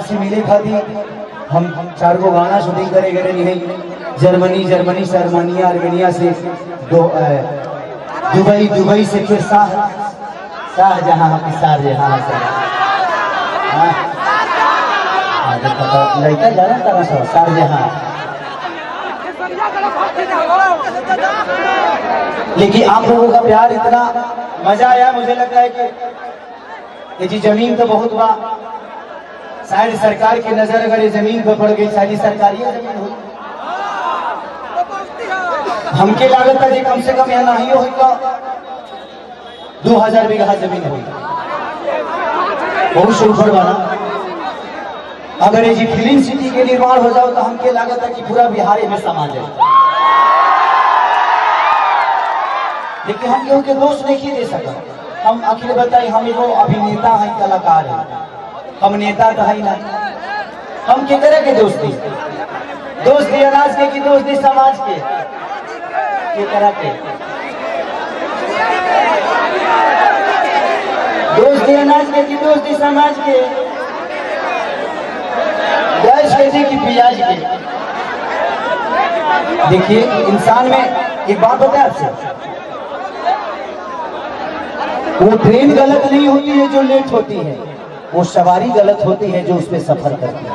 से मिले खाती हम 4 गो गाना शूटिंग करे गए रही। जर्मनी आर्मेनिया से दुबई से फिर शाहजहां लड़का जाना तारा शाहजहां। लेकिन आप लोगों का प्यार इतना मजा आया, मुझे लगता है कि जी जमीन तो बहुत बा, शायद सरकार की नजर अगर ये जमीन पर पड़ गई, शायद सरकारी जमीन हुई। हमके लागत था जी कम से कम यहाँ नहीं हुई तो 2000 बीघा जमीन हुई, बहुत शुरू बना। अगर ये जी फिल्म सिटी के निर्माण हो जाओ तो हमके लागत है कि पूरा बिहार में समा जाए। लेकिन हम केहू के दोष नहीं दे सका। हम आखिर बताई, हम एगो अभिनेता है, कलाकार है, हम नेता तो है ना। हम के करे के दोस्ती अनाज के की दोस्ती समाज के करा के दोस्ती अनाज के की दोस्ती समाज के, गैस के की प्याज के। देखिए इंसान में एक बात होता है आपसे, वो ट्रेन गलत नहीं होती है जो लेट होती है, वो सवारी गलत होती है जो उसमें सफर करती है।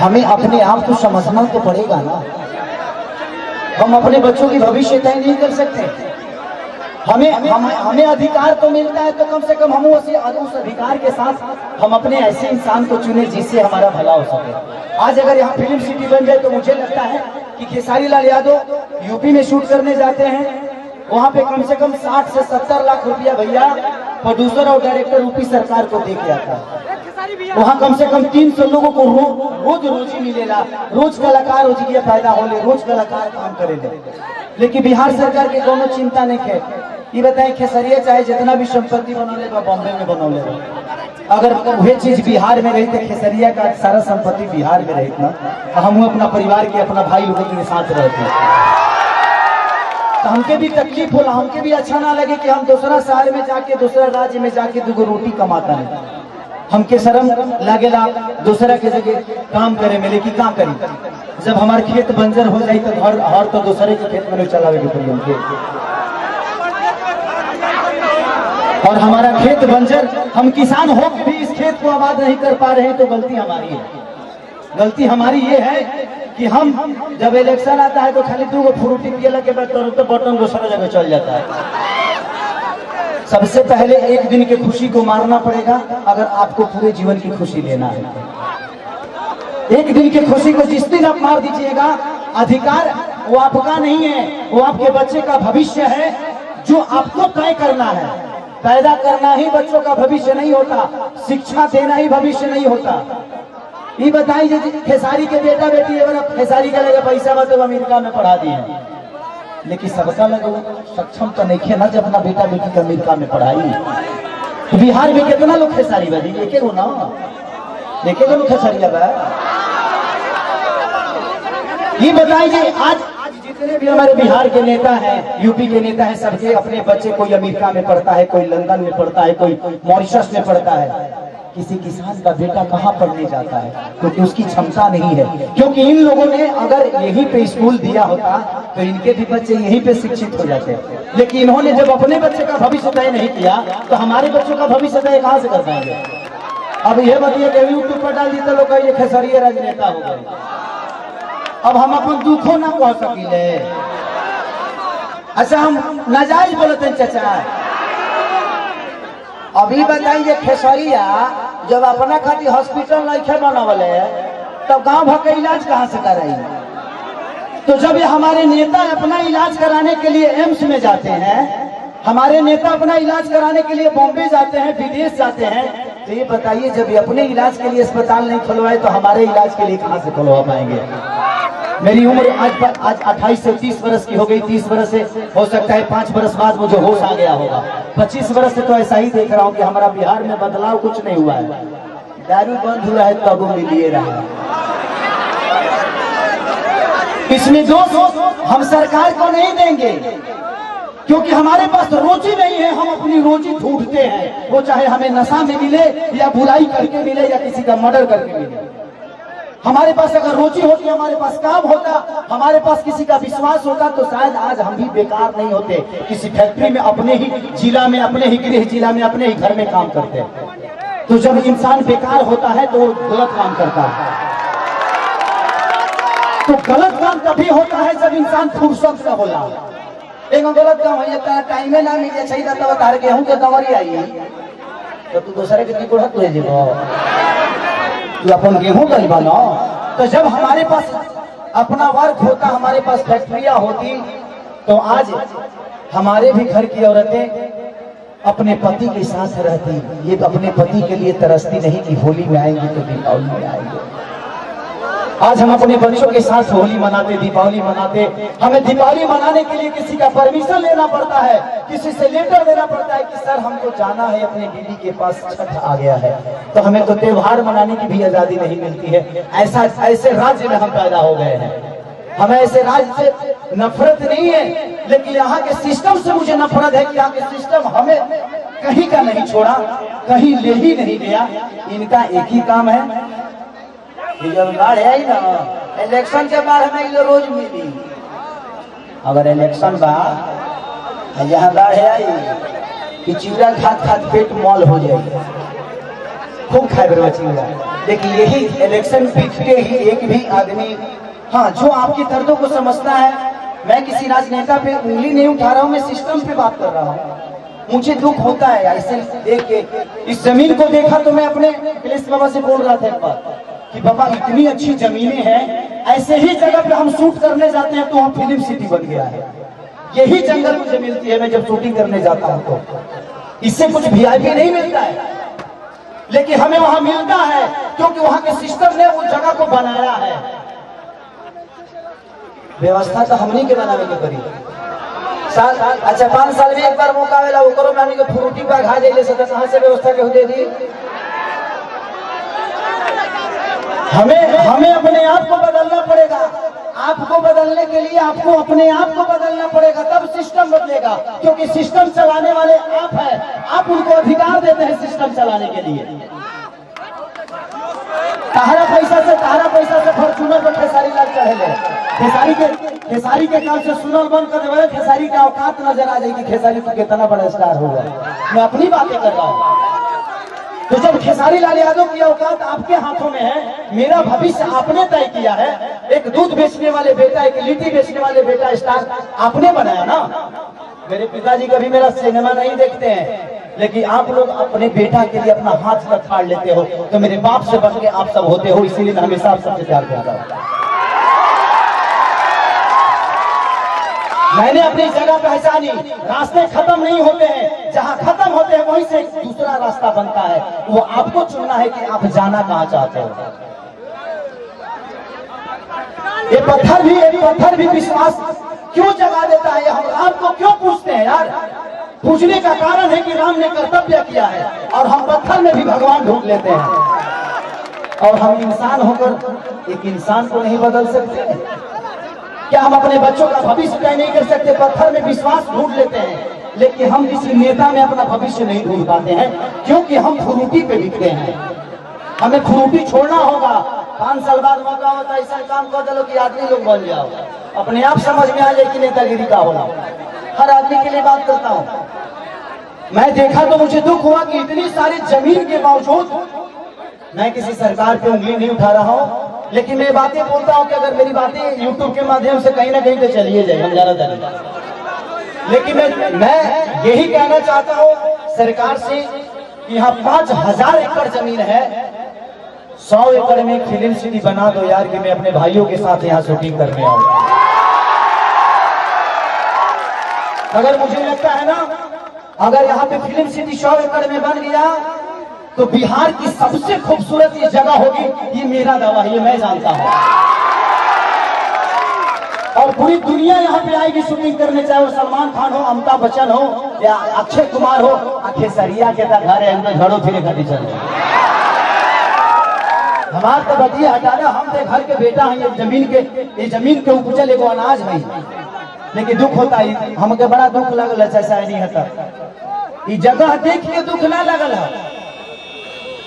हमें अपने आप को समझना तो पड़ेगा ना। हम अपने बच्चों की भविष्य तय नहीं कर सकते। हमें अधिकार तो मिलता है तो कम से कम हम उस अधिकार के साथ हम अपने ऐसे इंसान को चुने जिससे हमारा भला हो सके। आज अगर यहाँ फिल्म सिटी बन जाए तो मुझे लगता है कि खेसारी लाल यादव यूपी में शूट करने जाते हैं, वहाँ पे कम से कम 60 से 70 लाख रुपया भैया प्रोड्यूसर और डायरेक्टर यूपी सरकार को दे के आता है। वहाँ कम से कम 300 लोगों को रोजी मिलेगा, रोज कलाकार रोजगार पैदा होले, रोज कलाकार काम करेले। लेकिन बिहार सरकार के कोनो चिंता नहीं है। ये बताएं खेसरिया चाहे जितना भी संपत्ति बनौले बॉम्बे में बनौले, अगर वही चीज बिहार में रही तो खेसरिया का सारा संपत्ति बिहार में रही ना, हम अपना परिवार के अपना भाई लोगों के साथ रहते तो हमके भी तकलीफ होला, हमके भी अच्छा ना लगे कि हम दूसरा शहर में जाके दूसरा राज्य में जाके 2 रोटी कमाता नहीं। हमके शर्म लागेला दूसरा के जगह काम करे में, लेकिन काम करी जब हमारे खेत बंजर हो जाए तो घर हर तो दूसरे के खेत में चलावे के पड़ी हमके। और हमारा खेत बंजर, हम किसान हो भी इस खेत को आबाद नहीं कर पा रहे हैं तो गलती हमारी है। गलती हमारी ये है कि हम जब इलेक्शन आता है तो खाली 2 फ्रूटी पिए के बाद तो बटन दूसरा जगह चल जाता है। सबसे पहले एक दिन की खुशी को मारना पड़ेगा अगर आपको पूरे जीवन की खुशी लेना है। एक दिन की खुशी को जिस दिन आप मार दीजिएगा, अधिकार वो आपका नहीं है, वो आपके बच्चे का भविष्य है जो आपको तय करना है। पैदा करना ही बच्चों का भविष्य नहीं होता, शिक्षा देना ही भविष्य नहीं होता। ये बताइए खेसारी के बेटा बेटी अगर खेसारी का लगा पैसा बा तो अमेरिका में पढ़ा दिए, लेकिन सबका लगा सक्षम तो नहीं है ना जब अपना बेटा बेटी को अमेरिका में पढ़ाई। तो बिहार में कितना लोग खेसारी बाजी देखे हो ना, देखे लोग खेसारिया बा। ये बताइए आज जितने भी हमारे बिहार के नेता हैं, यूपी के नेता हैं, सबके अपने बच्चे कोई अमेरिका में पढ़ता है, कोई लंदन में पढ़ता है, कोई मॉरिशस में पढ़ता है। किसी किसान का बेटा कहाँ पढ़ने जाता है क्योंकि उसकी क्षमता नहीं है। क्योंकि इन लोगों ने अगर यहीं पे स्कूल दिया होता तो इनके भी बच्चे यहीं पे शिक्षित हो जाते। लेकिन इन्होंने जब अपने बच्चे का भविष्य तय नहीं किया तो हमारे बच्चों का भविष्य तय कहाँ से कर पाएंगे। अब ये बताइए कि यूट्यूब पर डाल देते लोग ये खेसरिया राजनेता हो गए। अब हम अपन दुखों ना कह सकीले। अच्छा हम नाजायज बोलते हैं चाचा। अभी बताइए खेसरिया जब अपना खातिर हॉस्पिटल नहीं बनावले तब गांव भर का इलाज कहां से कराई। तो जब ये हमारे नेता अपना इलाज कराने के लिए एम्स में जाते हैं, हमारे नेता अपना इलाज कराने के लिए बॉम्बे जाते हैं, विदेश जाते हैं, तो ये बताइए जब ये अपने इलाज के लिए अस्पताल नहीं खुलवाए तो हमारे इलाज के लिए कहां से खुलवा पाएंगे। मेरी उम्र आज 28 से 30 वर्ष की हो गई। 30 वर्ष से हो सकता है 5 वर्ष बाद मुझे होश आ गया होगा। 25 वर्ष से तो ऐसा ही देख रहा हूँ कि हमारा बिहार में बदलाव कुछ नहीं हुआ है। दारू बंद हुआ है तब मिलिए रहा। इसमें दोष हम सरकार को नहीं देंगे क्योंकि हमारे पास रोजी नहीं है, हम अपनी रोजी ढूंढते हैं, वो चाहे हमें नशा में मिले या बुराई करके मिले या किसी का मर्डर करके मिले। हमारे पास अगर रोजी होती, हमारे पास काम होता, हमारे पास किसी का विश्वास होता, तो शायद आज हम भी बेकार नहीं होते, किसी फैक्ट्री में अपने ही जिला में, अपने ही गृह जिला में, अपने ही घर में काम करते। तो जब इंसान बेकार होता है तो गलत काम करता है। तो गलत काम तभी होता है जब इंसान फुर्सत से होला। एक गलत काम है, टाइम ना मिले चाहिए तब तार गेहूं के दवरी आई तो तू दूसरे के गुड़त ले जेबो, तू अपन गेहूं कल बनो। तो जब हमारे पास अपना वर्क होता, हमारे पास फैक्ट्रियां होती, तो आज हमारे भी घर की औरतें अपने पति के साथ रहती, ये अपने पति के लिए तरसती नहीं कि होली में आएंगे तो दीपावली में आएंगे। आज हम अपने बच्चों के साथ होली मनाते, दीपावली मनाते। हमें दीपावली मनाने के लिए किसी का परमिशन लेना पड़ता है, किसी से लेटर देना पड़ता है कि सर हमको जाना है, अपने बीवी के पास छठ आ गया है। तो हमें तो त्योहार मनाने की भी आजादी नहीं मिलती है। ऐसे राज्य में हम पैदा हो गए हैं। हमें ऐसे राज्य से नफरत नहीं है, लेकिन यहाँ के सिस्टम से मुझे नफरत है कि यहाँ के सिस्टम हमें कहीं का नहीं छोड़ा, कहीं ले ही नहीं गया। इनका एक ही काम है, जब बाढ़ आई ना, इलेक्शन के बाद हमें ये रोज मिली। अगर इलेक्शन बा यहाँ बाढ़ आई कि चिड़ा खात खात पेट मॉल हो जाए, खूब खाए बरवा चिड़ा। लेकिन यही इलेक्शन पीछे ही एक भी आदमी, हाँ, जो आपकी दर्दों को समझता है। मैं किसी राजनेता पे उंगली नहीं उठा रहा हूँ, मैं सिस्टम पे बात कर रहा हूँ। मुझे दुख होता है ऐसे देख के। इस जमीन को देखा तो मैं अपने पुलिस बाबा से बोल रहा था एक बार कि बाबा इतनी अच्छी जमीनें हैं, ऐसे ही जगह पे हम शूट करने जाते हैं तो वहाँ फिल्म सिटी बन गया है। यही जंगल मुझे मिलती है मैं जब शूटिंग करने जाता हूँ, तो इससे कुछ वीआईपी नहीं मिलता है, लेकिन हमें वहां मिलता है क्योंकि वहां के सिस्टम ने उस जगह को बनाया है। व्यवस्था तो हमनी के बनावे के पड़ी। अच्छा 5 साल में एक बार मौका आवेला, वो करो में फ्रूटी पर खा जाइए, कहाँ से व्यवस्था के दे दी। हमें अपने आप को बदलना पड़ेगा। आपको बदलने के लिए आपको अपने आप को बदलना पड़ेगा, तब सिस्टम बदलेगा। क्योंकि सिस्टम चलाने वाले आप हैं, आप उनको अधिकार देते हैं सिस्टम चलाने के लिए। तारा पैसा से फॉर्चूनर पर खेसारी लाल चढ़े, खेसारी के काम से सुनल बंद कर देवे, खेसारी का औकात नजर आ जाएगी, खेसारी तो कितना बड़ा स्टार होगा। मैं अपनी बातें कर रहा हूँ। तो जब खेसारी लाल यादव की औकात आपके हाथों में है, मेरा भविष्य आपने तय किया है। एक दूध बेचने वाले बेटा, एक लिट्टी बेचने वाले बेटा स्टार आपने बनाया ना। मेरे पिताजी कभी मेरा सिनेमा नहीं देखते हैं, लेकिन आप लोग अपने बेटा के लिए अपना हाथ तक फाड़ लेते हो, तो मेरे बाप से बढ़ के आप सब होते हो, इसीलिए मैं हमेशा आप सबसे प्यार करता हूँ। मैंने अपनी जगह पहचानी, रास्ते खत्म नहीं होते हैं, जहां खत्म होते हैं वहीं से दूसरा रास्ता बनता है। वो आपको चुनना है कि आप जाना कहां चाहते हो। ये पत्थर भी विश्वास क्यों जगा देता है? हम राम को क्यों पूछते हैं यार? पूछने का कारण है कि राम ने कर्तव्य किया है, और हम पत्थर में भी भगवान ढूंढ लेते हैं। और हम इंसान होकर एक इंसान को नहीं बदल सकते क्या? हम अपने बच्चों का भविष्य तय नहीं कर सकते? पत्थर में विश्वास ढूंढ लेते हैं, लेकिन हम किसी नेता में अपना भविष्य नहीं ढूंढ पाते हैं, क्योंकि हम फ्रूटी पे बिकते हैं। हमें फ्रूटी छोड़ना होगा। 5 साल बाद मौका होता है, ऐसा काम कर दो कि आदमी लोग बन जाओ, अपने आप समझ में आ जाए कि नेतागिरी का होना। हर आदमी के लिए बात करता हूँ। मैं देखा तो मुझे दुख हुआ कि इतनी सारी जमीन के बावजूद, मैं किसी सरकार पे उंगली नहीं उठा रहा हूँ, लेकिन मैं बातें बोलता हूँ कि अगर मेरी बातें यूट्यूब के माध्यम से कहीं ना कहीं तो चलिए जाए, हम जाना जाने। लेकिन मैं यही कहना चाहता हूँ सरकार से कि यहाँ 5000 एकड़ जमीन है, 100 एकड़ में फिल्म सिटी बना दो यार, कि मैं अपने भाइयों के साथ यहाँ शूटिंग करने आऊँ। अगर मुझे लगता है ना, अगर यहाँ पे फिल्म सिटी 100 एकड़ में बन गया तो बिहार की सबसे खूबसूरत ये जगह होगी। ये मेरा दावा है, ये मैं जानता हूँ। और पूरी दुनिया यहाँ पे आएगी शूटिंग करने, चाहे वो सलमान खान हो, अमिताभ बच्चन हो या अक्षय कुमार हो। खेसरिया के घर है, घरों फिरे घटी चले। हमारे तो बतिया हटाना, हम तो घर के बेटा हैं। ये जमीन के उपजल एगो अनाज है। लेकिन दुख होता है, हमके बड़ा दुख लगल है चाचा नहीं होता, ये जगह देख के दुख ना लगल है।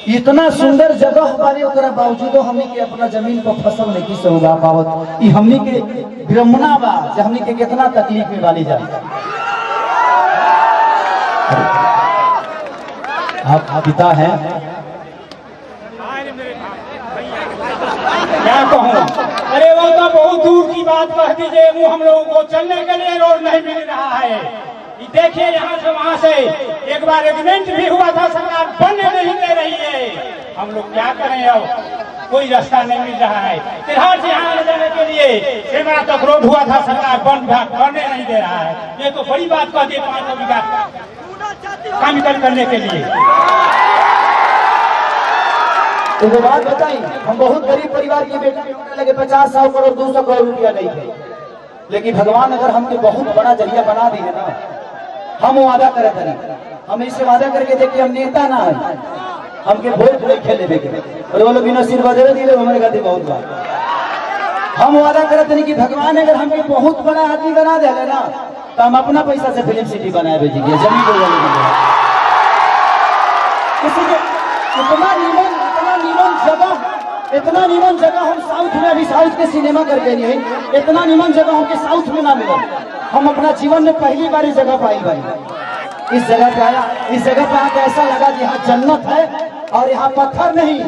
इतना सुंदर जगह बारे ओकरा बावजूद हमनी के अपना जमीन पर फसल नहीं से उगा पावत, ई हमनी के विडम्बना बा जे हमनी के कितना तकलीफ में वाली जाए। आप पिता हैं, क्या कहूँ, अरे वो तो बहुत दूर की बात कह दीजिए, वो हम लोगों को चलने के लिए रोड नहीं मिल रहा है। देखिए यहाँ से वहाँ से एक बार एग्रीमेंट भी हुआ था, सरकार बनने नहीं दे रही है। हम लोग क्या करें, अब कोई रास्ता नहीं मिल रहा है। तिरहाट से यहाँ ले जाने के लिए सेमरा तक रोड हुआ था, सरकार बनने नहीं दे रहा है। ये तो बड़ी बात कह दी 500 बीघा काम करने के लिए। तो बात बताई, हम बहुत गरीब परिवार की बेटा लगे 50-100 करोड़ 200 करोड़ रुपया नहीं थे, लेकिन भगवान अगर हमके बहुत बड़ा जरिया बना दी है ना, हम वादा करे थे, हम इससे वादा करके देखिए हम नेता ना है, हमके वोट नहीं खेले देखे और वो लोग बिना सिर बदले दिले हमारे खाते बहुत बात। हम वादा करे थे कि भगवान अगर हमके बहुत बड़ा आदमी बना दे ना, तो हम अपना पैसा से फिल्म सिटी बनाए भेजेंगे, जमीन को इतना नीमन जगह हम साउथ में, अभी साउथ के सिनेमा करके नहीं है, इतना नीमन जगह हमके साउथ में ना मिला। हम अपना जीवन में पहली बार इस जगह पाई भाई, इस जगह पे आया, इस जगह पे आके ऐसा लगा कि यहाँ जन्नत है और यहाँ पत्थर नहीं,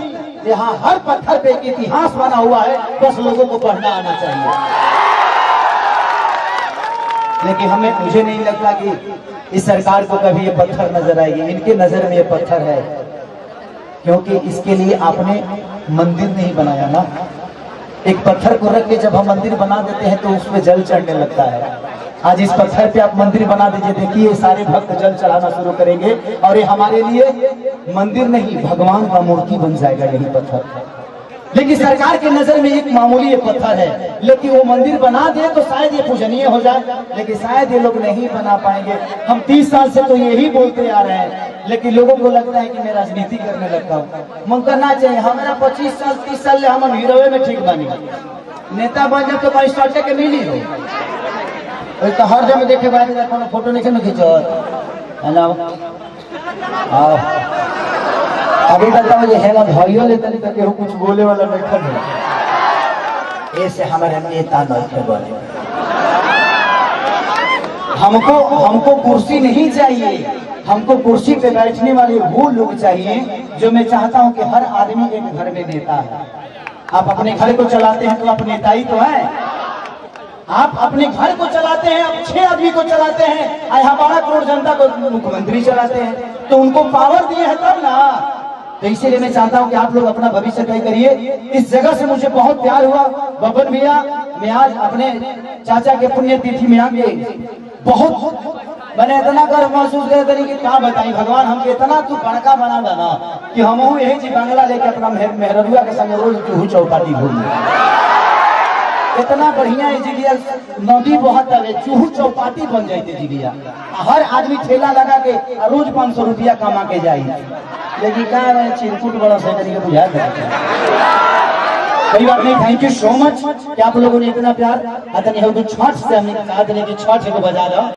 यहाँ हर पत्थर पे एक इतिहास बना हुआ है, बस लोगों को पढ़ना आना चाहिए। लेकिन मुझे नहीं लगता कि इस सरकार को कभी ये पत्थर नजर आएगी, इनके नजर में ये पत्थर है, क्योंकि इसके लिए आपने मंदिर नहीं बनाया ना। एक पत्थर को रख के जब हम मंदिर बना देते हैं तो उसमें जल चढ़ने लगता है। आज इस पत्थर पे आप मंदिर बना दीजिए, देखिए सारे भक्त जल चढ़ाना शुरू करेंगे और ये हमारे लिए मंदिर नहीं भगवान का मूर्ति बन जाएगा यही पत्थर। लेकिन सरकार के नजर में एक मामूली ये पत्थर है, लेकिन वो मंदिर बना दे तो शायद ये पूजनीय हो जाए, लेकिन शायद ये लोग नहीं बना पाएंगे। हम 30 साल से तो यही बोलते आ रहे हैं, लेकिन लोगों को लगता है कि मैं राजनीति करने लगता हूँ। मन करना चाहिए, हमारा 25 साल 30 साल हम हीरोए में ठीक बनी, नेता बन जाए तो कोई स्टार्टे के मिली हो तो हर जगह देखे बारे फोटो नहीं खींचो। हेलो अभी बताओ ये है ना भाइयों लेते नहीं तो कुछ बोले वाला बैठा है, ऐसे हमारे नेता नहीं बोले। हमको कुर्सी नहीं चाहिए, हमको कुर्सी पे बैठने वाले वो लोग चाहिए जो मैं चाहता हूं कि हर आदमी एक घर में नेता है। आप अपने घर को चलाते हैं तो आप नेता ही तो है, आप अपने घर को चलाते हैं, आप 6 आदमी को चलाते हैं, 12 करोड़ जनता को मुख्यमंत्री चलाते हैं, तो उनको पावर दिए हैं तब ना। तो इसीलिए मैं चाहता हूं कि आप लोग अपना भविष्य तय करिए। इस जगह से मुझे बहुत प्यार हुआ बबन भैया, मैं आज अपने चाचा के पुण्यतिथि में आके बहुत मैंने इतना गर्व महसूस किया कि क्या बताई, भगवान हमके इतना तू बड़का बना देना कि हम यही जी बंगला लेके अपना मेहरुआ के संग रोज चूहू चौपाटी घूमिए। इतना बढ़िया है जिलिया, नदी बहुत है, चूहू चौपाटी बन जाते जिलिया, हर आदमी ठेला लगा के रोज 500 रुपया कमा के जाए। लेकिन क्या है चिरकुट बड़ा से बुझा कोई बात नहीं। थैंक यू सो मच कि आप लोगों ने इतना प्यार। छठ से हमने कहा कि छठ को बजा दो।